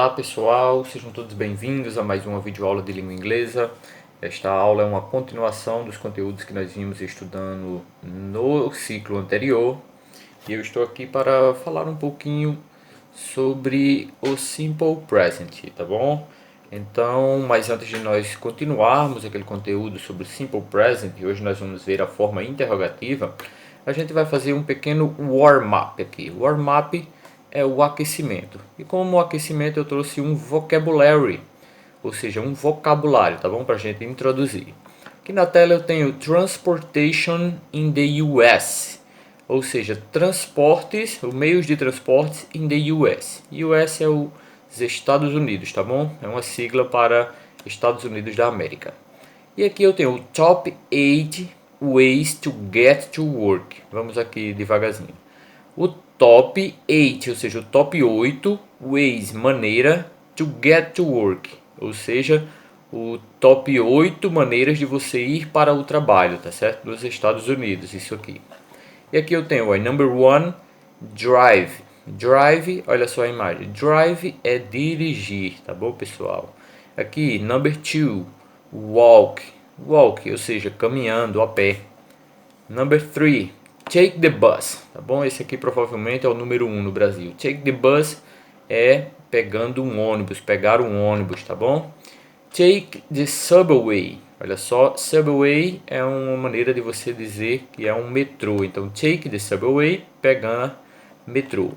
Olá pessoal, sejam todos bem-vindos a mais uma videoaula de língua inglesa. Esta aula é uma continuação dos conteúdos que nós vimos estudando no ciclo anterior. E eu estou aqui para falar um pouquinho sobre o Simple Present, tá bom? Então, mas antes de nós continuarmos aquele conteúdo sobre o Simple Present, hoje nós vamos ver a forma interrogativa, a gente vai fazer um pequeno warm-up aqui. Warm-up é o aquecimento. E como aquecimento eu trouxe um vocabulary, ou seja, um vocabulário, tá bom? Para a gente introduzir. Aqui na tela eu tenho Transportation in the US, ou seja, transportes, ou meios de transportes in the US. US é os Estados Unidos, tá bom? É uma sigla para Estados Unidos da América. E aqui eu tenho o Top 8 Ways to Get to Work. Vamos aqui devagarzinho. O top 8, ou seja, o top 8 ways, maneira, to get to work, ou seja, o top 8 maneiras de você ir para o trabalho, tá certo? Nos Estados Unidos, isso aqui. E aqui eu tenho, number 1, drive. Drive, olha só a imagem. Drive é dirigir, tá bom, pessoal? Aqui, number 2, walk. Walk, ou seja, caminhando a pé. Number 3, take the bus, tá bom? Esse aqui provavelmente é o número 1 no Brasil. Take the bus é pegando um ônibus, pegar um ônibus, tá bom? Take the subway, olha só, subway é uma maneira de você dizer que é um metrô. Então, take the subway, pegar metrô.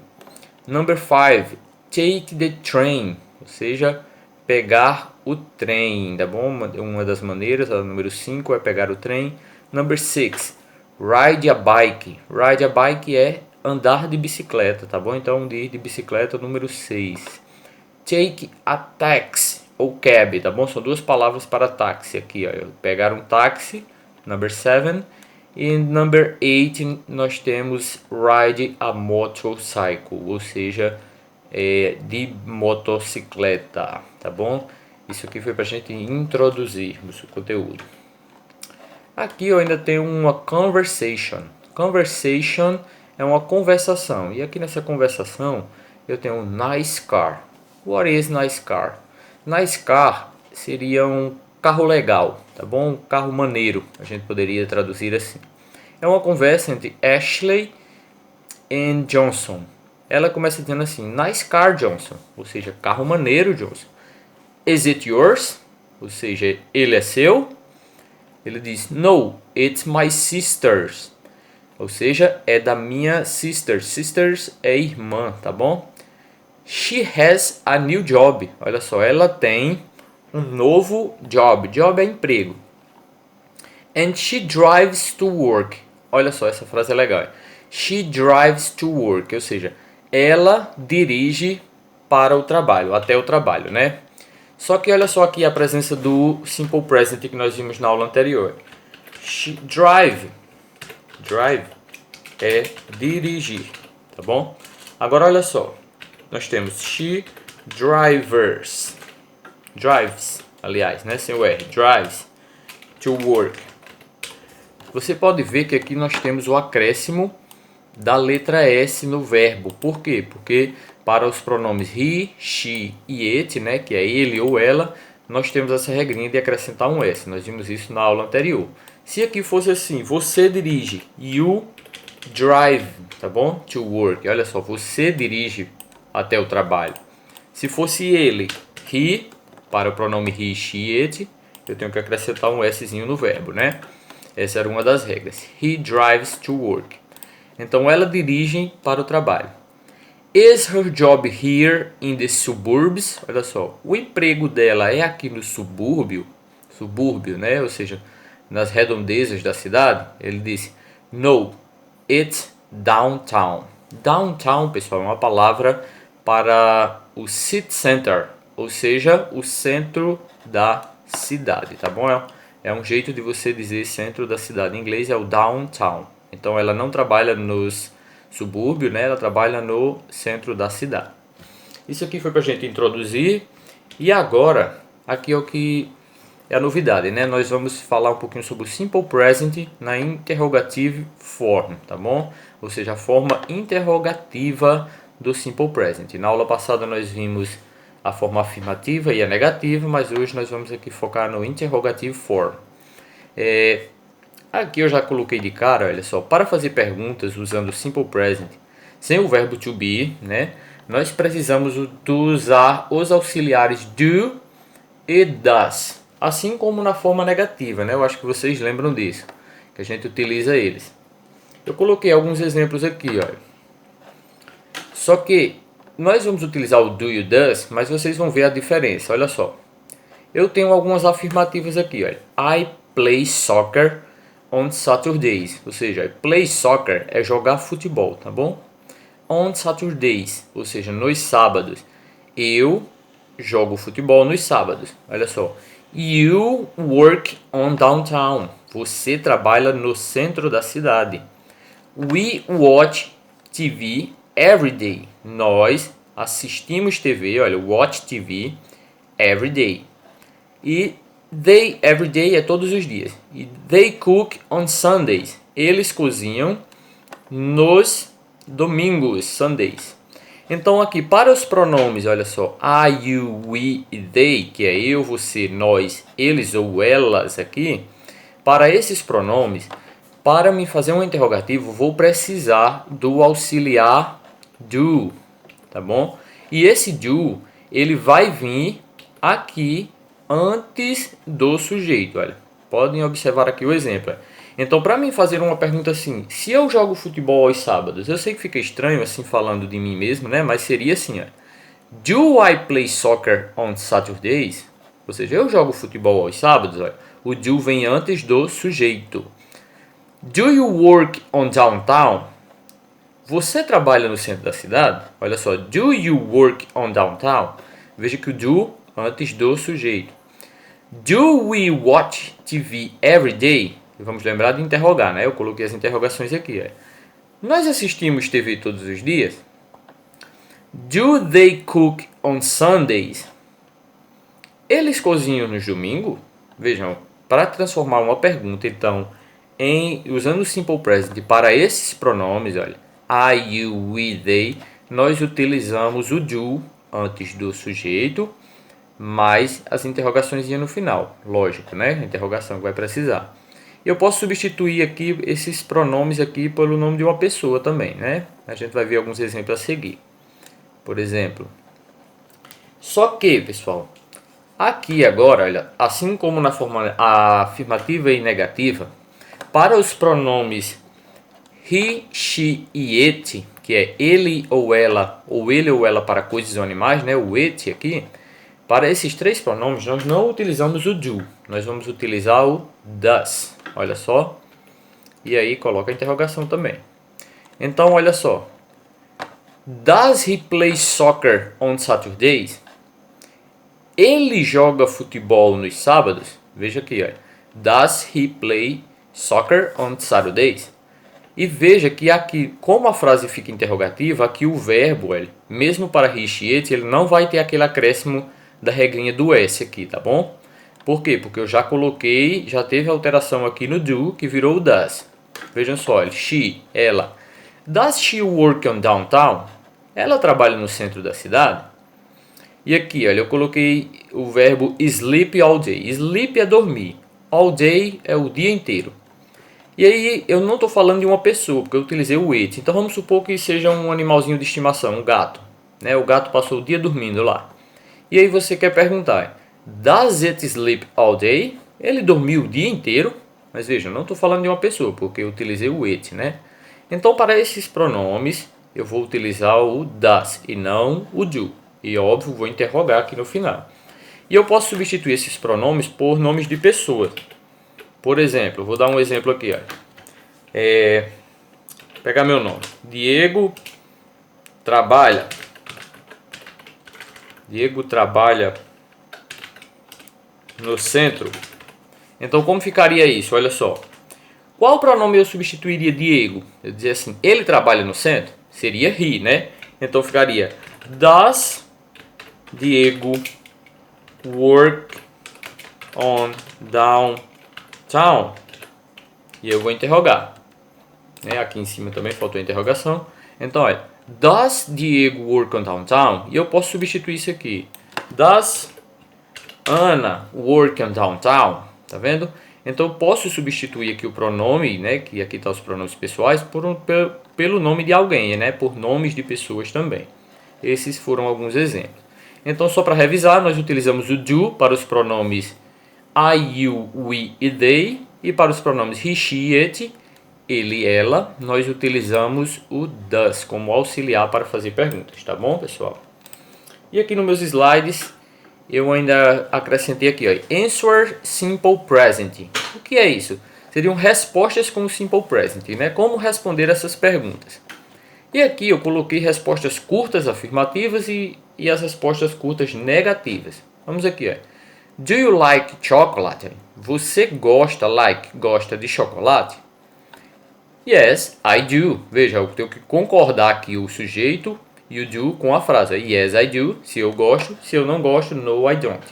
Number 5, take the train, ou seja, pegar o trem, tá bom? Uma das maneiras, a número 5 é pegar o trem. Number 6, ride a bike. Ride a bike é andar de bicicleta, tá bom? Então, de ir de bicicleta, número 6. Take a taxi ou cab, tá bom? São duas palavras para táxi aqui, ó. Pegar um táxi, number 7. E number 8 nós temos ride a motorcycle, ou seja, de motocicleta, tá bom? Isso aqui foi para a gente introduzirmos o conteúdo. Aqui eu ainda tenho uma conversation. Conversation é uma conversação. E aqui nessa conversação eu tenho um nice car. What is nice car? Nice car seria um carro legal, tá bom? Um carro maneiro, a gente poderia traduzir assim. É uma conversa entre Ashley e Johnson. Ela começa dizendo assim, nice car, Johnson, ou seja, carro maneiro, Johnson. Is it yours? Ou seja, ele é seu? Ele diz, no, it's my sister's. Ou seja, é da minha sister. Sisters é irmã, tá bom? She has a new job. Olha só, ela tem um novo job. Job é emprego. And she drives to work. Olha só, essa frase é legal. She drives to work. Ou seja, ela dirige para o trabalho, até o trabalho, né? Só que olha só aqui a presença do Simple Present que nós vimos na aula anterior. She drive. Drive é dirigir, tá bom? Agora olha só. Nós temos she drives, aliás, né, sem o R, drives to work. Você pode ver que aqui nós temos o acréscimo da letra S no verbo. Por quê? Porque para os pronomes he, she e it, né, que é ele ou ela, nós temos essa regrinha de acrescentar um S. Nós vimos isso na aula anterior. Se aqui fosse assim, você dirige, you drive, tá bom? To work. Olha só, você dirige até o trabalho. Se fosse ele, he, para o pronome he, she, it, eu tenho que acrescentar um Szinho no verbo, né? Essa era uma das regras. He drives to work. Então, ela dirige para o trabalho. Is her job here in the suburbs? Olha só, o emprego dela é aqui no subúrbio, né? Ou seja, nas redondezas da cidade. Ele disse, no, it's downtown. Downtown, pessoal, é uma palavra para o city center, ou seja, o centro da cidade, tá bom? É um jeito de você dizer centro da cidade. Em inglês é o downtown. Então ela não trabalha nos subúrbios, né? Ela trabalha no centro da cidade. Isso aqui foi para a gente introduzir. E agora, aqui é o que é a novidade, né? Nós vamos falar um pouquinho sobre o Simple Present na interrogative form, tá bom? Ou seja, a forma interrogativa do Simple Present. Na aula passada nós vimos a forma afirmativa e a negativa, mas hoje nós vamos aqui focar no interrogativo form. Aqui eu já coloquei de cara, olha só, para fazer perguntas usando o simple present sem o verbo to be, né, nós precisamos usar os auxiliares do e does, assim como na forma negativa, né? Eu acho que vocês lembram disso, que a gente utiliza eles. Eu coloquei alguns exemplos aqui, olha. Só que nós vamos utilizar o do e o does, mas vocês vão ver a diferença, olha só. Eu tenho algumas afirmativas aqui, olha. I play soccer on Saturdays, ou seja, play soccer é jogar futebol, tá bom? On Saturdays, ou seja, nos sábados. Eu jogo futebol nos sábados. Olha só. You work on downtown. Você trabalha no centro da cidade. We watch TV every day. Nós assistimos TV, olha, watch TV every day. E they every day é todos os dias. E they cook on Sundays. Eles cozinham nos domingos, Sundays. Então aqui para os pronomes, olha só, I, you, we e they, que é eu, você, nós, eles ou elas aqui, para esses pronomes, para me fazer um interrogativo, vou precisar do auxiliar do, tá bom? E esse do, ele vai vir aqui antes do sujeito, olha. Podem observar aqui o exemplo. Então, para mim fazer uma pergunta assim, se eu jogo futebol aos sábados, eu sei que fica estranho assim falando de mim mesmo, né? Mas seria assim, ó. Do I play soccer on Saturdays? Ou seja, eu jogo futebol aos sábados, olha. O do vem antes do sujeito. Do you work on downtown? Você trabalha no centro da cidade? Olha só, do you work on downtown? Veja que o do antes do sujeito. Do we watch TV every day? Vamos lembrar de interrogar, né? Eu coloquei as interrogações aqui. Nós assistimos TV todos os dias? Do they cook on Sundays? Eles cozinham nos domingos? Vejam, para transformar uma pergunta, então, usando o simple present para esses pronomes, olha, I, you, we, they, nós utilizamos o do antes do sujeito, mais as interrogações no final. Lógico, né? A interrogação que vai precisar. Eu posso substituir aqui esses pronomes aqui pelo nome de uma pessoa também, né? A gente vai ver alguns exemplos a seguir. Por exemplo, só que, pessoal, aqui agora, olha, assim como na forma afirmativa e negativa, para os pronomes he, she e it, que é ele ou ela para coisas ou animais, né? O it aqui, para esses três pronomes nós não utilizamos o do, nós vamos utilizar o does. Olha só. E aí coloca a interrogação também. Então, olha só. Does he play soccer on Saturdays? Ele joga futebol nos sábados? Veja aqui, olha. Does he play soccer on Saturdays? E veja que aqui, como a frase fica interrogativa, aqui o verbo, olha, mesmo para he, she, it, ele não vai ter aquele acréscimo da regrinha do S aqui, tá bom? Por quê? Porque eu já coloquei, já teve alteração aqui no do, que virou o does. Vejam só, olha, she, ela. Does she work on downtown? Ela trabalha no centro da cidade? E aqui, olha, eu coloquei o verbo sleep all day. Sleep é dormir. All day é o dia inteiro. E aí, eu não estou falando de uma pessoa, porque eu utilizei o it. Então, vamos supor que seja um animalzinho de estimação, um gato. Né? O gato passou o dia dormindo lá. E aí você quer perguntar... Does it sleep all day? Ele dormiu o dia inteiro. Mas veja, não estou falando de uma pessoa, porque eu utilizei o it, né? Então, para esses pronomes, eu vou utilizar o does e não o do. E, óbvio, vou interrogar aqui no final. E eu posso substituir esses pronomes por nomes de pessoas. Por exemplo, vou dar um exemplo aqui. Ó. Pegar meu nome. Diego trabalha. Diego trabalha no centro. Então, como ficaria isso? Olha só. Qual pronome eu substituiria Diego? Eu dizia assim, ele trabalha no centro? Seria he, né? Então, ficaria Does Diego work on downtown? E eu vou interrogar. Aqui em cima também faltou a interrogação. Então, olha. Does Diego work on downtown? E eu posso substituir isso aqui. Does Anna work in downtown? Tá vendo? Então eu posso substituir aqui o pronome, né, que aqui está os pronomes pessoais, pelo nome de alguém, né, por nomes de pessoas também. Esses foram alguns exemplos. Então, só para revisar, nós utilizamos o do para os pronomes I, you, we e they, e para os pronomes he, she, it, ele, ela, nós utilizamos o does como auxiliar para fazer perguntas, tá bom, pessoal? E aqui nos meus slides eu ainda acrescentei aqui, ó, answer simple present. O que é isso? Seriam respostas com o simple present, né? Como responder essas perguntas. E aqui eu coloquei respostas curtas afirmativas e as respostas curtas negativas. Vamos aqui, ó. Do you like chocolate? Você gosta de chocolate? Yes, I do. Veja, eu tenho que concordar aqui o sujeito e o do com a frase. Yes, I do. Se eu gosto. Se eu não gosto, no, I don't.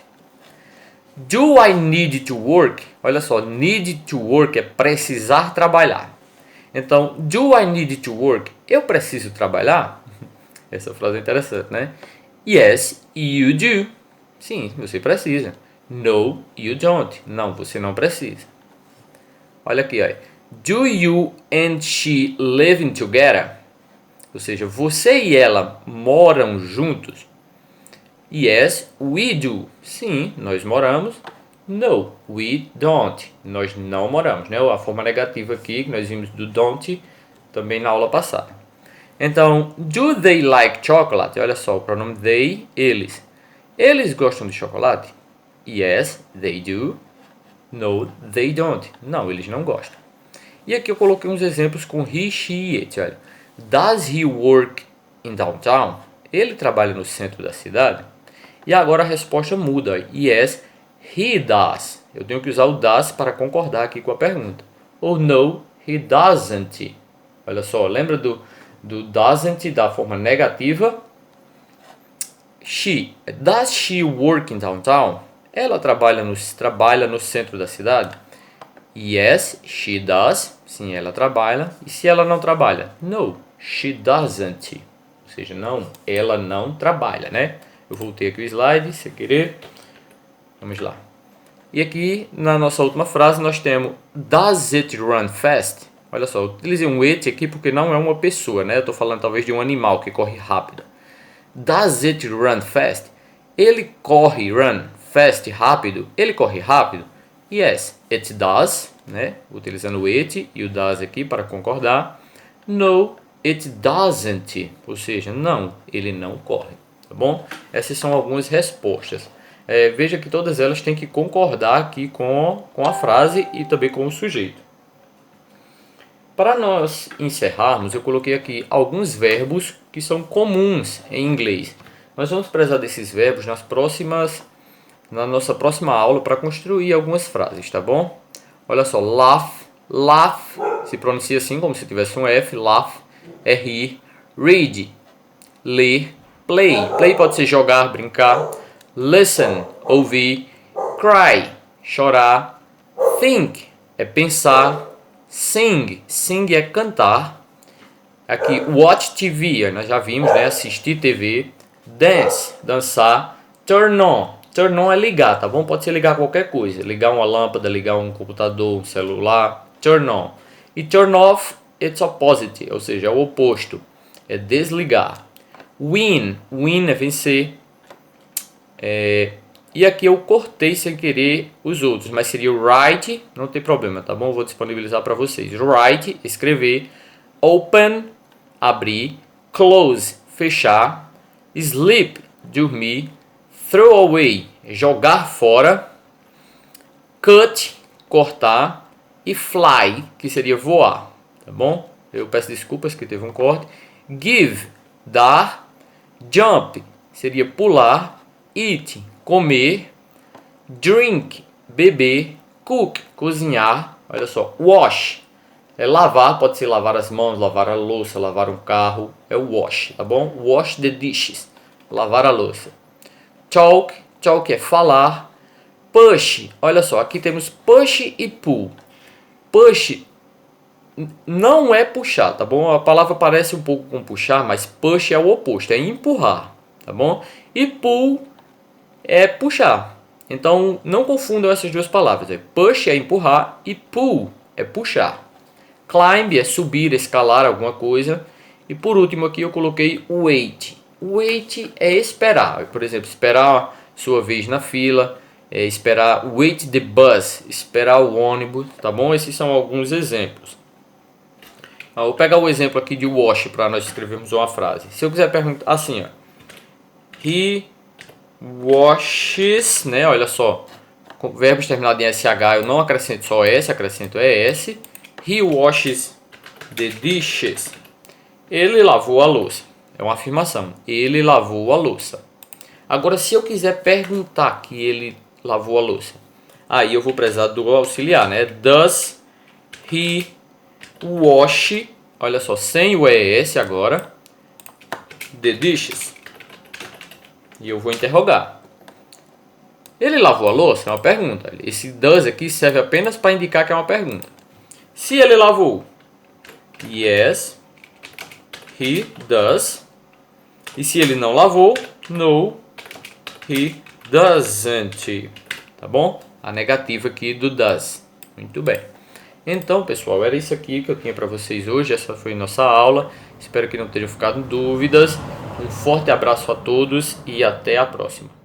Do I need to work? Olha só, need to work é precisar trabalhar. Então, do I need to work? Eu preciso trabalhar? Essa frase é interessante, né? Yes, you do. Sim, você precisa. No, you don't. Não, você não precisa. Olha aqui, ó. Do you and she living together? Ou seja, você e ela moram juntos? Yes, we do. Sim, nós moramos. No, we don't. Nós não moramos, né? A forma negativa aqui, que nós vimos do don't, também na aula passada. Então, do they like chocolate? Olha só, o pronome they, eles. Eles gostam de chocolate? Yes, they do. No, they don't. Não, eles não gostam. E aqui eu coloquei uns exemplos com he, she e it. Olha. Does he work in downtown? Ele trabalha no centro da cidade? E agora a resposta muda. Yes, he does. Eu tenho que usar o does para concordar aqui com a pergunta. Ou no, he doesn't. Olha só, lembra do doesn't da forma negativa? She. Does she work in downtown? Ela trabalha no centro da cidade? Yes, she does. Sim, ela trabalha. E se ela não trabalha? No, she doesn't. Ou seja, não, ela não trabalha, né? Eu voltei aqui o slide, sem querer. Vamos lá. E aqui, na nossa última frase, nós temos Does it run fast? Olha só, eu utilizei um it aqui porque não é uma pessoa, né? Eu estou falando talvez de um animal que corre rápido. Does it run fast? Ele corre, run, fast, rápido. Ele corre rápido? Yes, it does, né? Utilizando o it e o does aqui para concordar. No, it doesn't. Ou seja, não, ele não corre. Tá bom? Essas são algumas respostas. Veja que todas elas têm que concordar aqui com a frase e também com o sujeito. Para nós encerrarmos, eu coloquei aqui alguns verbos que são comuns em inglês. Nós vamos precisar desses verbos na nossa próxima aula para construir algumas frases, tá bom? Olha só, laugh, se pronuncia assim como se tivesse um F, laugh, é rir, read, ler, play pode ser jogar, brincar, listen, ouvir, cry, chorar, think, é pensar, sing é cantar, aqui watch TV, nós já vimos, né, assistir TV, dance, dançar, turn on é ligar, tá bom? Pode ser ligar qualquer coisa, ligar uma lâmpada, ligar um computador, um celular, turn on. E turn off, it's opposite, ou seja, é o oposto, é desligar. Win é vencer. E aqui eu cortei sem querer os outros, mas seria write, não tem problema, tá bom? Eu vou disponibilizar para vocês. Write, escrever. Open, abrir. Close, fechar. Sleep, dormir. Throw away, jogar fora. Cut, cortar. E fly, que seria voar, tá bom? Eu peço desculpas que teve um corte. Give, dar. Jump, seria pular. Eat, comer. Drink, beber. Cook, cozinhar. Olha só, wash, é lavar, pode ser lavar as mãos, lavar a louça, lavar um carro. É o wash, tá bom? Wash the dishes, lavar a louça. Talk é falar. Push, olha só, aqui temos push e pull. Push não é puxar, tá bom? A palavra parece um pouco com puxar, mas push é o oposto, é empurrar, tá bom? E pull é puxar. Então não confundam essas duas palavras. Push é empurrar e pull é puxar. Climb é subir, escalar alguma coisa. E por último aqui eu coloquei wait. Wait é esperar. Por exemplo, esperar sua vez na fila. Esperar wait the bus. Esperar o ônibus. Tá bom? Esses são alguns exemplos. Vou pegar o exemplo aqui de wash para nós escrevermos uma frase. Se eu quiser perguntar assim, ó. He washes, né? Olha só. Com verbos terminados em SH eu não acrescento só S, acrescento ES. He washes the dishes. Ele lavou a louça. É uma afirmação. Ele lavou a louça. Agora, se eu quiser perguntar que ele lavou a louça, aí eu vou precisar do auxiliar, né? Does he wash, olha só, sem o ES agora, the dishes? E eu vou interrogar. Ele lavou a louça? É uma pergunta. Esse does aqui serve apenas para indicar que é uma pergunta. Se ele lavou, yes, he does. E se ele não lavou, no, he doesn't. Tá bom? A negativa aqui do does. Muito bem. Então, pessoal, era isso aqui que eu tinha para vocês hoje. Essa foi nossa aula. Espero que não tenham ficado dúvidas. Um forte abraço a todos e até a próxima.